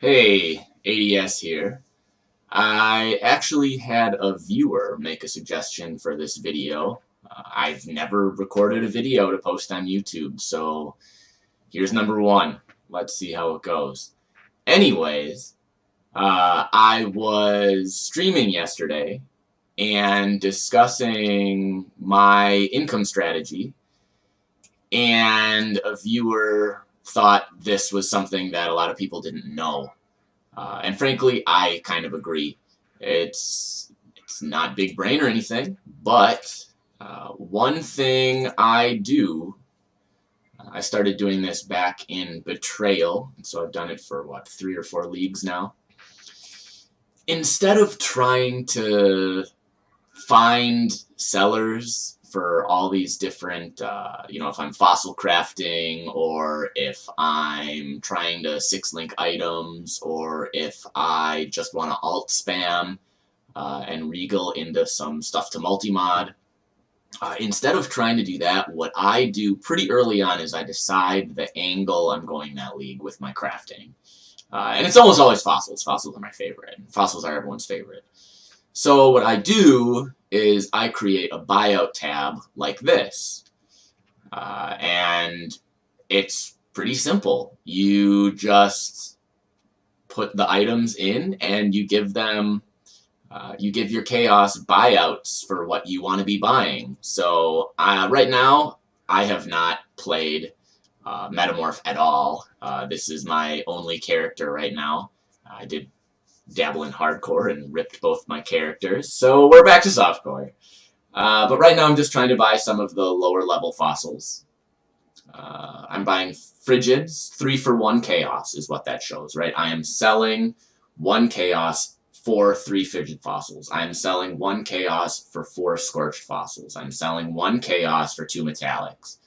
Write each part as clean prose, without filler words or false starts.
Hey, ADS here. I actually had a viewer make a suggestion for this video. I've never recorded a video to post on YouTube, so here's number one. Let's see how it goes. Anyways, I was streaming yesterday and discussing my income strategy, and a viewer thought this was something that a lot of people didn't know. And frankly, I kind of agree. It's not big brain or anything, but one thing I do, I started doing this back in Betrayal, and so I've done it for what, 3 or 4 leagues now. Instead of trying to find sellers for all these different, if I'm fossil crafting, or if I'm trying to 6-link items, or if I just want to alt spam and regal into some stuff to multi-mod. Instead of trying to do that, what I do pretty early on is I decide the angle I'm going that league with my crafting. And it's almost always fossils. Fossils are my favorite. Fossils are everyone's favorite. So what I do is I create a buyout tab like this. And it's pretty simple. You just put the items in and you give them, you give your chaos buyouts for what you want to be buying. So right now, I have not played Metamorph at all. This is my only character right now. I did dabble in hardcore and ripped both my characters, so we're back to softcore. But right now I'm just trying to buy some of the lower level fossils. I'm buying Frigids, 3 for 1 chaos is what that shows, right? I am selling 1 chaos for 3 frigid fossils. I'm selling 1 chaos for 4 scorched fossils. I'm selling 1 chaos for 2 metallics.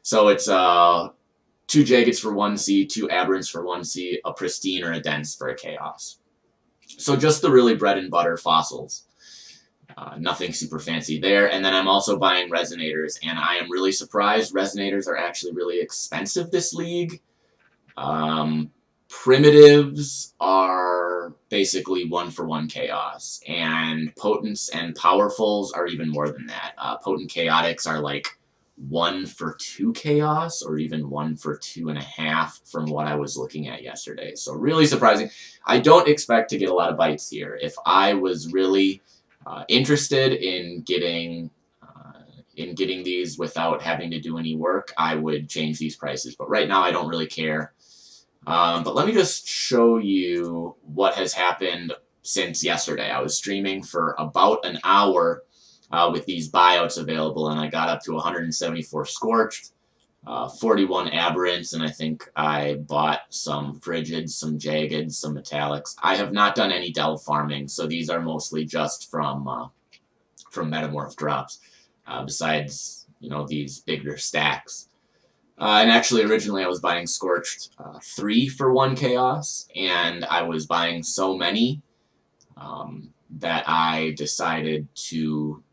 So it's 2 jaggeds for 1C, 2 aberrants for 1C, a pristine or a dense for a chaos. So just the really bread and butter fossils. Nothing super fancy there. And then I'm also buying resonators, and I am really surprised. Resonators are actually really expensive this league. Primitives are basically 1 for 1 chaos, and potents and powerfuls are even more than that. Potent chaotics are like 1 for 2 chaos, or even 1 for 2.5 from what I was looking at yesterday. So really surprising. I don't expect to get a lot of bites here. If I was really interested in getting these without having to do any work, I would change these prices. But right now, I don't really care. But let me just show you what has happened since yesterday. I was streaming for about an hour with these buyouts available, and I got up to 174 Scorched, 41 Aberrants, and I think I bought some Frigids, some Jaggeds, some Metallics. I have not done any Delve farming, so these are mostly just from Metamorph drops, besides, these bigger stacks. And actually, originally I was buying Scorched 3 for 1 Chaos, and I was buying so many that I decided to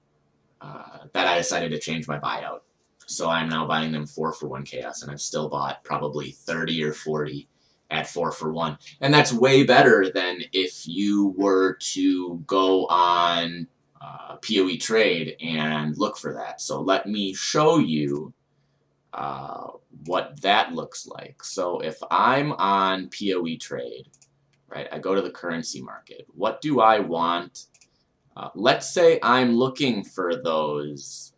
change my buyout. So I'm now buying them 4 for 1 Chaos, and I've still bought probably 30 or 40 at 4 for 1. And that's way better than if you were to go on PoE Trade and look for that. So let me show you what that looks like. So if I'm on PoE Trade, right, I go to the currency market. What do I want? Let's say I'm looking for those,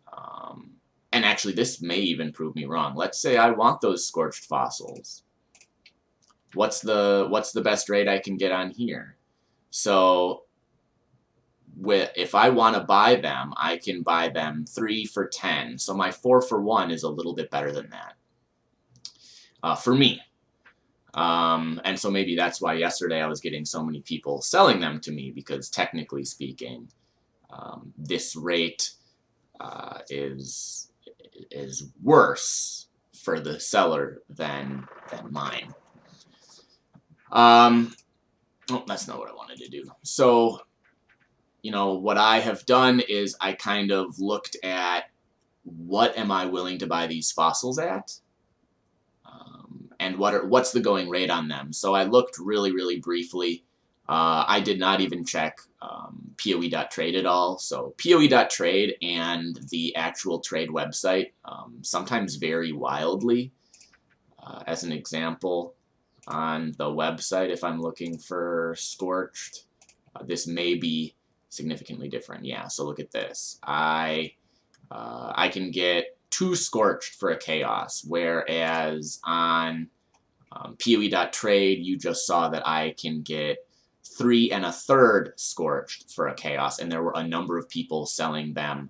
and actually this may even prove me wrong. Let's say I want those scorched fossils. What's the best rate I can get on here? So if I want to buy them, I can buy them 3 for 10. So my 4 for 1 is a little bit better than that for me. And so maybe that's why yesterday I was getting so many people selling them to me, because technically speaking, this rate is worse for the seller than mine. Oh, that's not what I wanted to do. So, what I have done is I kind of looked at what am I willing to buy these fossils at, and what's the going rate on them. So I looked really briefly. I did not even check POE.trade at all. So POE.trade and the actual trade website sometimes vary wildly. As an example, on the website, if I'm looking for Scorched, this may be significantly different. Yeah, so look at this. I can get 2 Scorched for a Chaos, whereas on POE.trade, you just saw that I can get 3 1/3 Scorched for a Chaos, and there were a number of people selling them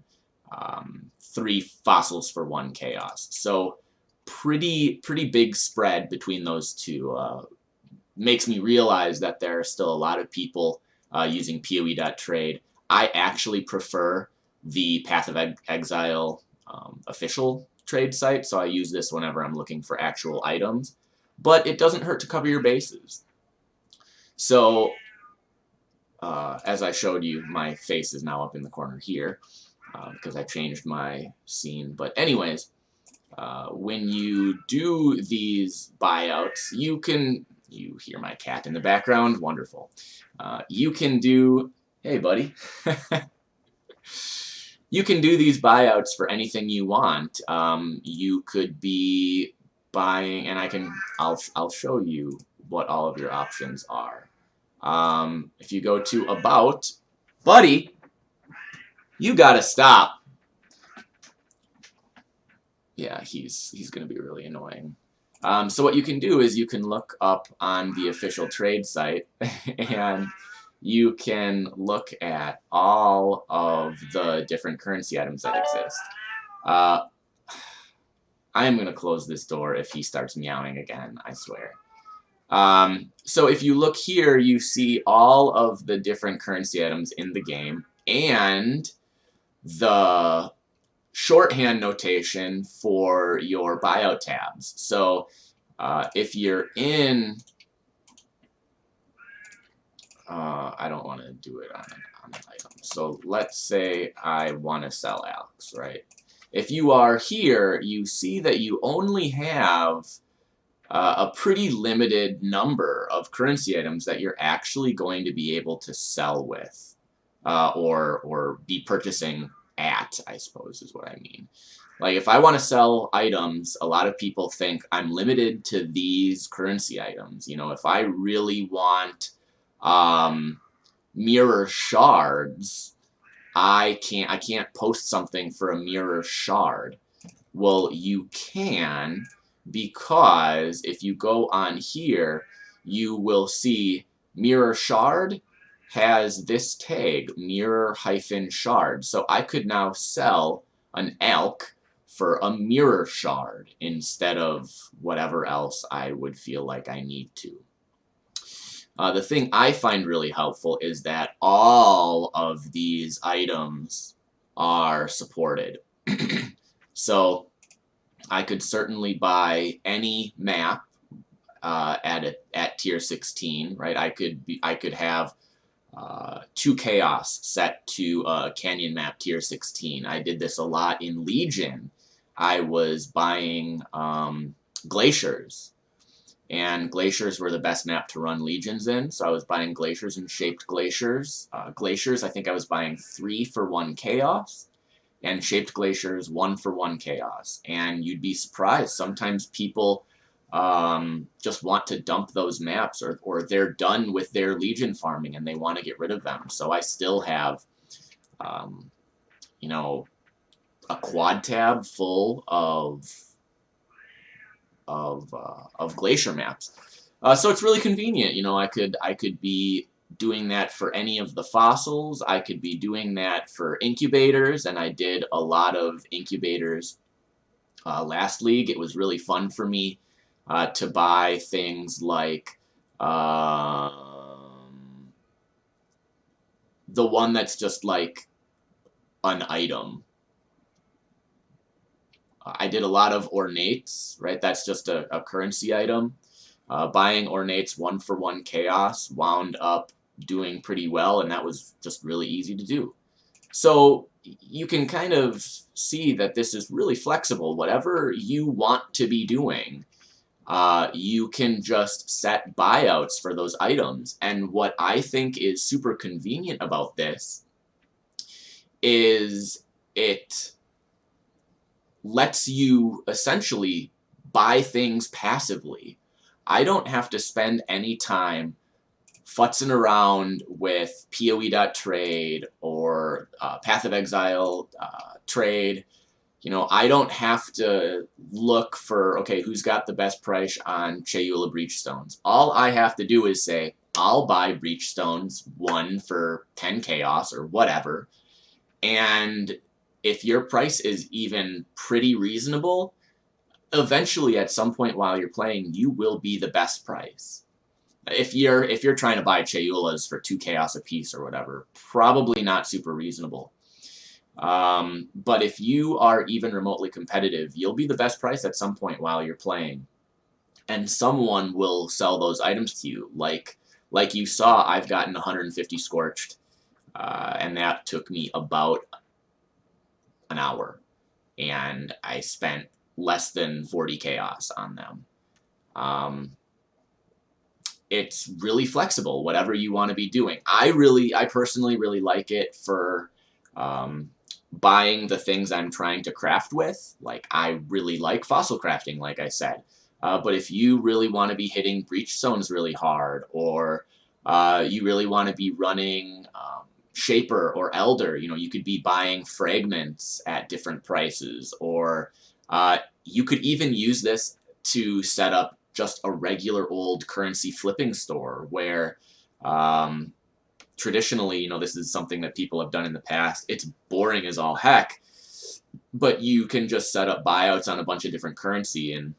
3 fossils for 1 Chaos. So pretty big spread between those two. Makes me realize that there are still a lot of people using POE.trade. I actually prefer the Path of Exile official trade site, so I use this whenever I'm looking for actual items. But it doesn't hurt to cover your bases. So, as I showed you, my face is now up in the corner here because I changed my scene. But anyways, when you do these buyouts, you hear my cat in the background, wonderful. You can do, hey buddy, you can do these buyouts for anything you want. You could be buying, and I'll show you what all of your options are. If you go to About, buddy, you gotta stop. Yeah, he's gonna be really annoying. So what you can do is you can look up on the official trade site and you can look at all of the different currency items that exist. I am going to close this door if he starts meowing again, I swear. So if you look here, you see all of the different currency items in the game and the shorthand notation for your buyout tabs. So if you're in, I don't want to do it on an item. So let's say I want to sell Alex, right? If you are here, you see that you only have a pretty limited number of currency items that you're actually going to be able to sell with, or be purchasing at, I suppose is what I mean. Like, if I want to sell items, a lot of people think I'm limited to these currency items. You know, if I really want mirror shards, I can't post something for a mirror shard. Well, you can, because if you go on here, you will see mirror shard has this tag, mirror-shard. So I could now sell an elk for a mirror shard instead of whatever else I would feel like I need to. The thing I find really helpful is that all of these items are supported. So I could certainly buy any map at tier 16, right? I could have 2 Chaos set to Canyon map tier 16. I did this a lot in Legion. I was buying Glaciers, and Glaciers were the best map to run Legions in, so I was buying Glaciers and Shaped Glaciers. Glaciers, I think I was buying 3 for 1 Chaos, and Shaped Glaciers 1 for 1 Chaos. And you'd be surprised, sometimes people just want to dump those maps, or they're done with their Legion farming and they want to get rid of them. So I still have, you know, a quad tab full of Glacier maps. So it's really convenient. You know, I could be doing that for any of the fossils. I could be doing that for incubators, and I did a lot of incubators last league. It was really fun for me to buy things like the one that's just like an item. I did a lot of ornates, right? That's just a currency item. Buying ornates 1 for 1 Chaos wound up doing pretty well, and that was just really easy to do. So you can kind of see that this is really flexible. Whatever you want to be doing, you can just set buyouts for those items. And what I think is super convenient about this is it lets you essentially buy things passively. I don't have to spend any time futzing around with PoE.trade or Path of Exile trade. You know, I don't have to look for, okay, who's got the best price on Chayula Breachstones. All I have to do is say, I'll buy Breachstones 1 for 10 Chaos or whatever. And if your price is even pretty reasonable, eventually at some point while you're playing, you will be the best price. If you're trying to buy Chayulas for 2 Chaos a piece or whatever, probably not super reasonable. But if you are even remotely competitive, you'll be the best price at some point while you're playing. And someone will sell those items to you. Like you saw, I've gotten 150 Scorched, and that took me about an hour. And I spent less than 40 Chaos on them. It's really flexible, whatever you want to be doing. I personally really like it for buying the things I'm trying to craft with. Like, I really like fossil crafting, like I said. But if you really want to be hitting Breachstones really hard, or you really want to be running Shaper or Elder, you know, you could be buying fragments at different prices, or you could even use this to set up just a regular old currency flipping store where traditionally, you know, this is something that people have done in the past. It's boring as all heck, but you can just set up buyouts on a bunch of different currency, and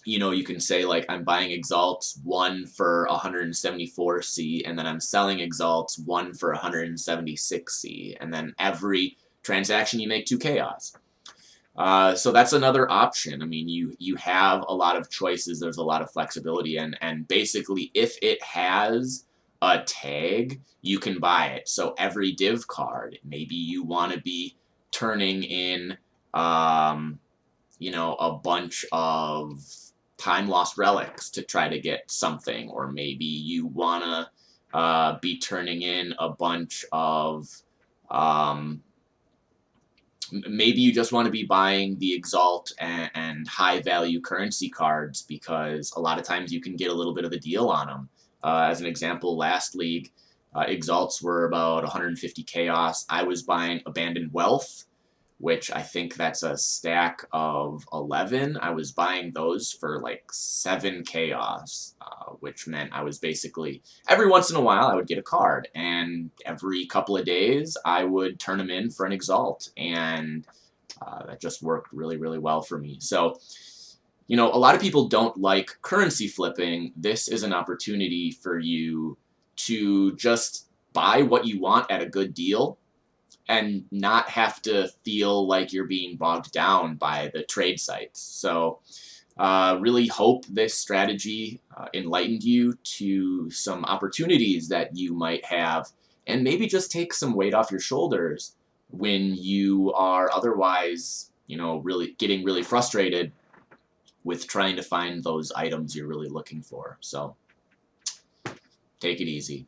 you know, you can say, like, I'm buying Exalts 1 for 174C, and then I'm selling Exalts 1 for 176C, and then every transaction you make 2 Chaos. So that's another option. I mean, you have a lot of choices. There's a lot of flexibility, and basically, if it has a tag, you can buy it. So every div card, maybe you want to be turning in, you know, a bunch of time lost relics to try to get something, or maybe you want to be turning in a bunch of maybe you just want to be buying the Exalt and high value currency cards, because a lot of times you can get a little bit of a deal on them. As an example, last league, Exalts were about 150 Chaos. I was buying Abandoned Wealth, which I think that's a stack of 11. I was buying those for like 7 Chaos, which meant I was basically, every once in a while I would get a card, and every couple of days I would turn them in for an Exalt, and that just worked really, really well for me. So, you know, a lot of people don't like currency flipping. This is an opportunity for you to just buy what you want at a good deal and not have to feel like you're being bogged down by the trade sites. So really hope this strategy enlightened you to some opportunities that you might have, and maybe just take some weight off your shoulders when you are otherwise, you know, really getting really frustrated with trying to find those items you're really looking for. So take it easy.